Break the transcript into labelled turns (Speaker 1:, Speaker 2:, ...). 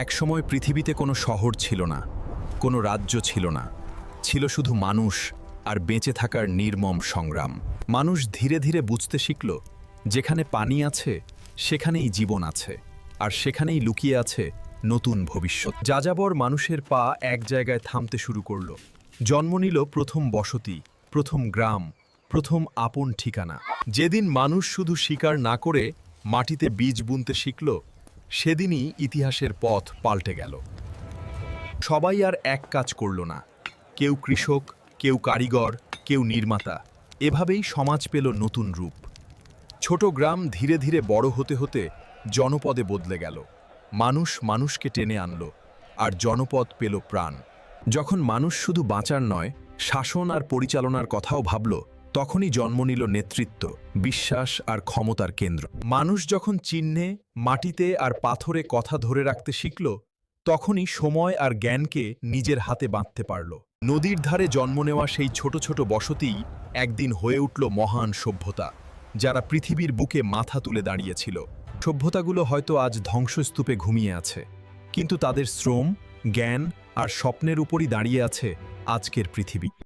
Speaker 1: একসময় পৃথিবীতে কোনো শহর ছিল না, কোনো রাজ্য ছিল না, ছিল শুধু মানুষ আর বেঁচে থাকার নির্মম সংগ্রাম। মানুষ ধীরে ধীরে বুঝতে শিখল, যেখানে পানি আছে সেখানেই জীবন আছে, আর সেখানেই লুকিয়ে আছে নতুন ভবিষ্যৎ। যাযাবর মানুষের পা এক জায়গায় থামতে শুরু করল। জন্ম নিল প্রথম বসতি, প্রথম গ্রাম, প্রথম আপন ঠিকানা। যেদিন মানুষ শুধু শিকার না করে মাটিতে বীজ বুনতে শিখল, সেদিনই ইতিহাসের পথ পাল্টে গেল। সবাই আর এক কাজ করল না, কেউ কৃষক, কেউ কারিগর, কেউ নির্মাতা। এভাবেই সমাজ পেল নতুন রূপ। ছোট গ্রাম ধীরে ধীরে বড় হতে হতে জনপদে বদলে গেল। মানুষ মানুষকে টেনে আনলো, আর জনপদ পেল প্রাণ। যখন মানুষ শুধু বাঁচার নয়, শাসন আর পরিচালনার কথাও ভাবল, তখনই জন্ম নিল নেতৃত্ব, বিশ্বাস আর ক্ষমতার কেন্দ্র। মানুষ যখন চিহ্নে, মাটিতে আর পাথরে কথা ধরে রাখতে শিখল, তখনই সময় আর জ্ঞানকে নিজের হাতে বাঁধতে পারল। নদীর ধারে জন্ম নেওয়া সেই ছোট ছোট বসতিই একদিন হয়ে উঠল মহান সভ্যতা, যারা পৃথিবীর বুকে মাথা তুলে দাঁড়িয়েছিল। সভ্যতাগুলো হয়তো আজ ধ্বংসস্তূপে ঘুমিয়ে আছে, কিন্তু তাদের শ্রম, জ্ঞান আর স্বপ্নের উপরই দাঁড়িয়ে আছে আজকের পৃথিবী।